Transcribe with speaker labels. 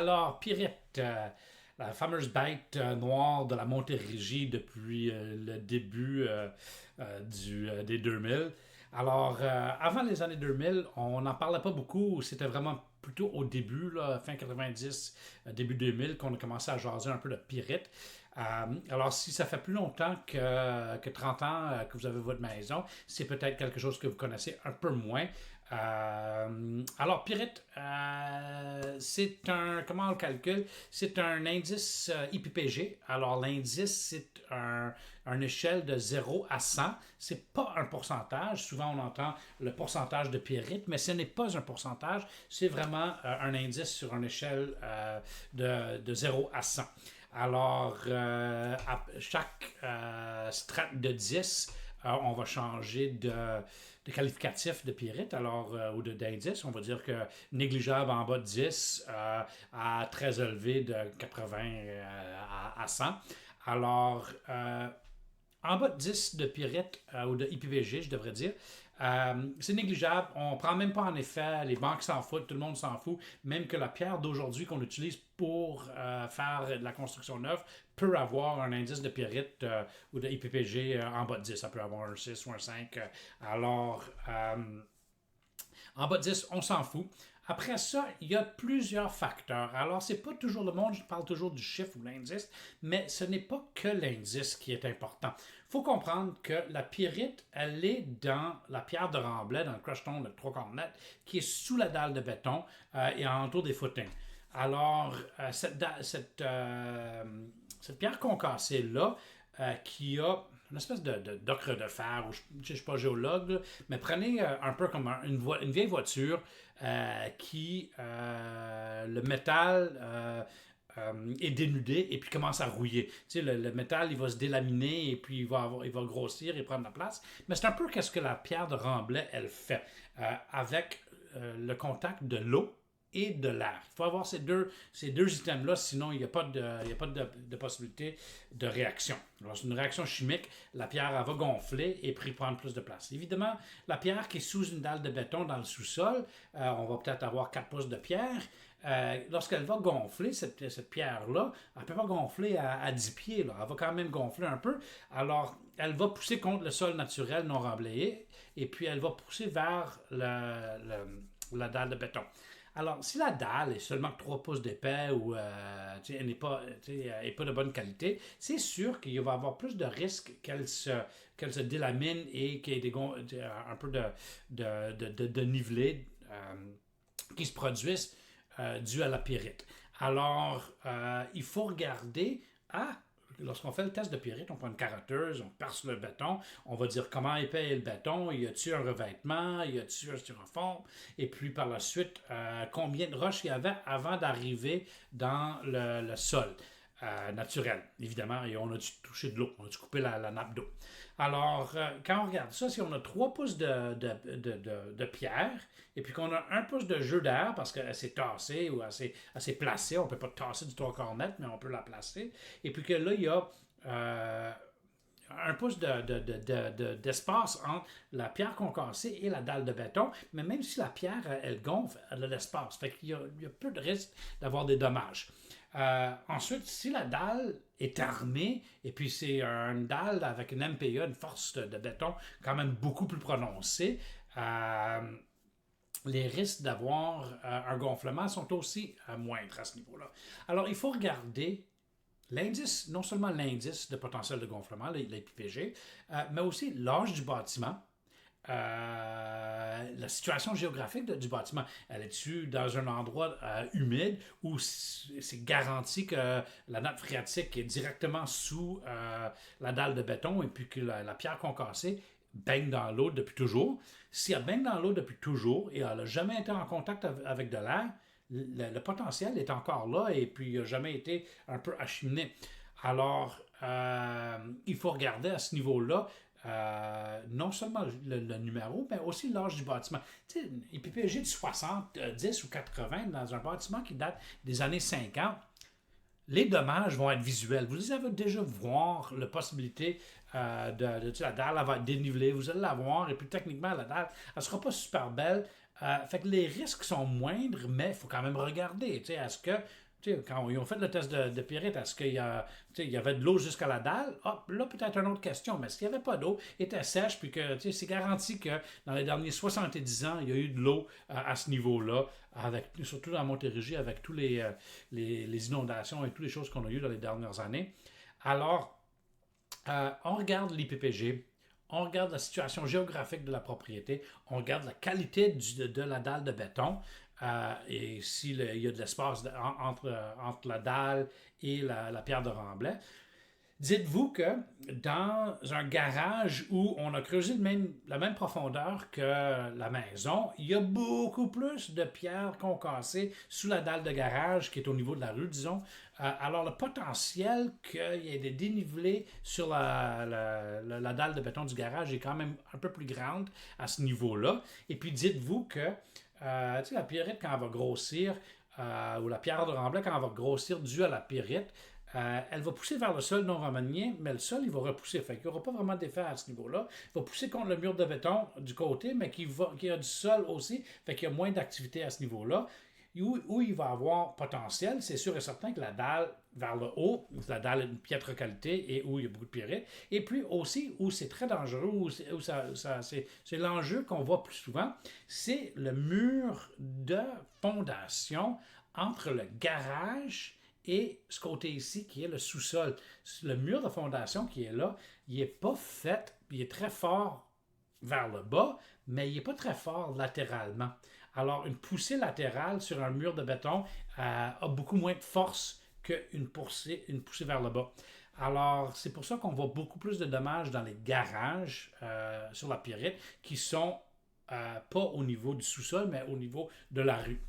Speaker 1: Alors, Pirate, la fameuse bête noire de la Montérégie depuis le début des 2000. Alors, avant les années 2000, on n'en parlait pas beaucoup. C'était vraiment plutôt au début, là, fin 90, début 2000, qu'on a commencé à jaser un peu de Pirate. Alors, si ça fait plus longtemps que 30 ans que vous avez votre maison, c'est peut-être quelque chose que vous connaissez un peu moins. Alors, Pirate, c'est un, comment on le calcule? C'est un indice IPPG. Alors, l'indice, c'est une échelle de 0 à 100. C'est pas un pourcentage. Souvent, on entend le pourcentage de Pirate, mais ce n'est pas un pourcentage. C'est vraiment un indice sur une échelle de 0 à 100. Alors, à chaque strate de 10, on va changer de qualificatif de Pirate, alors, ou d'indice. On va dire que négligeable en bas de 10 à très élevé de 80 à 100. Alors, en bas de 10 de Pirate ou de IPVG, je devrais dire, c'est négligeable. On ne prend même pas en effet. Les banques s'en foutent, tout le monde s'en fout. Même que la pierre d'aujourd'hui qu'on utilise pour faire de la construction neuve peut avoir un indice de Pirate ou de IPPG en bas de 10. Ça peut avoir un 6 ou un 5. Alors, en bas de 10, on s'en fout. Après ça, il y a plusieurs facteurs. Alors, c'est pas toujours le monde, je parle toujours du chiffre ou l'indice, mais ce n'est pas que l'indice qui est important. Il faut comprendre que la pyrite, elle est dans la pierre de remblai, dans le crushstone, le 3 quarts net, qui est sous la dalle de béton et alentour des footings. Alors, cette pierre concassée-là, qui a une espèce d'ocre de fer, ou je ne suis pas géologue, là, mais prenez un peu comme une vieille voiture qui, le métal est dénudé et puis commence à rouiller. Tu sais, le métal, il va se délaminer et puis il va grossir et prendre la place. Mais c'est un peu qu'est-ce que la pierre de remblai, elle fait avec le contact de l'eau et de l'air. Il faut avoir ces deux items-là, sinon il n'y a pas de possibilité de réaction. Alors, c'est une réaction chimique, la pierre elle va gonfler et puis prendre plus de place. Évidemment, la pierre qui est sous une dalle de béton dans le sous-sol, on va peut-être avoir 4 pouces de pierre. Lorsqu'elle va gonfler, cette pierre-là, elle ne peut pas gonfler à 10 pieds. Là. Elle va quand même gonfler un peu. Alors, elle va pousser contre le sol naturel non remblayé et puis elle va pousser vers la dalle de béton. Alors, si la dalle est seulement 3 pouces d'épais ou elle n'est pas, de bonne qualité, c'est sûr qu'il va y avoir plus de risques qu'elle se délamine et qu'il y ait un peu de nivelé qui se produisent dû à la pyrite. Alors, il faut regarder lorsqu'on fait le test de pyrite, on prend une carotteuse, on perce le béton, on va dire comment épais est le béton, y a-t-il un revêtement, y a-t-il un styrofoam, et puis par la suite, combien de roches il y avait avant d'arriver dans le sol naturel, évidemment, et on a dû toucher de l'eau, on a dû couper la nappe d'eau. Alors, quand on regarde ça, si on a 3 pouces de pierre, et puis qu'on a 1 pouce de jeu d'air, parce qu'elle s'est tassée ou elle s'est placée, on ne peut pas tasser du 3 quarts net, mais on peut la placer, et puis que là, il y a 1 pouce d'espace entre la pierre concassée et la dalle de béton, mais même si la pierre, elle gonfle, elle a l'espace, fait qu'il y a peu de risque d'avoir des dommages. Ensuite, si la dalle est armée, et puis c'est une dalle avec une MPA, une force de béton quand même beaucoup plus prononcée, les risques d'avoir un gonflement sont aussi moindres à ce niveau-là. Alors, il faut regarder l'indice, non seulement l'indice de potentiel de gonflement, l'IPPG, mais aussi l'âge du bâtiment, la situation géographique du bâtiment. Elle est-tu dans un endroit humide où c'est garanti que la nappe phréatique est directement sous la dalle de béton et puis que la pierre concassée baigne dans l'eau depuis toujours. Si elle baigne dans l'eau depuis toujours et elle n'a jamais été en contact avec de l'air, le potentiel est encore là et puis il n'a jamais été un peu acheminé. Alors, il faut regarder à ce niveau-là non seulement le numéro, mais aussi l'âge du bâtiment. Tu sais, IPPG de 70 ou 80 dans un bâtiment qui date des années 50, les dommages vont être visuels. Vous allez déjà voir la possibilité la dalle elle va être dénivelée, vous allez la voir, et puis techniquement, la dalle, elle ne sera pas super belle. Fait que les risques sont moindres, mais il faut quand même regarder. Est-ce que Tu sais, quand ils ont fait le test de pyrite, est-ce qu'il y avait de l'eau jusqu'à la dalle? Ah, là, peut-être une autre question. Mais s'il n'y avait pas d'eau, était sèche, puis que c'est garanti que dans les derniers 70 ans, il y a eu de l'eau à ce niveau-là, surtout dans Montérégie, avec tous les inondations et toutes les choses qu'on a eues dans les dernières années. Alors, on regarde l'IPPG, on regarde la situation géographique de la propriété, on regarde la qualité de la dalle de béton, et s'il y a de l'espace entre la dalle et la pierre de remblai. Dites-vous que dans un garage où on a creusé la même profondeur que la maison, il y a beaucoup plus de pierres concassées sous la dalle de garage qui est au niveau de la rue, disons. Alors, le potentiel qu'il y ait des dénivelés sur la dalle de béton du garage est quand même un peu plus grande à ce niveau-là. Et puis, dites-vous que la pyrite, quand elle va grossir, ou la pierre de remblai, quand elle va grossir due à la pyrite, elle va pousser vers le sol non romanien, mais le sol, il va repousser. Fait qu'il n'y aura pas vraiment d'effet à ce niveau-là. Il va pousser contre le mur de béton du côté, mais qui a du sol aussi. Fait qu'il y a moins d'activité à ce niveau-là. Où il va avoir potentiel, c'est sûr et certain que la dalle vers le haut, la dalle est de piètre qualité et où il y a beaucoup de pyrite. Et puis aussi, où c'est très dangereux, c'est l'enjeu qu'on voit plus souvent, c'est le mur de fondation entre le garage et ce côté ici qui est le sous-sol. Le mur de fondation qui est là, il n'est pas fait, il est très fort vers le bas, mais il n'est pas très fort latéralement. Alors, une poussée latérale sur un mur de béton a beaucoup moins de force qu'une poussée vers le bas. Alors, c'est pour ça qu'on voit beaucoup plus de dommages dans les garages sur la pyrite qui sont pas au niveau du sous-sol, mais au niveau de la rue.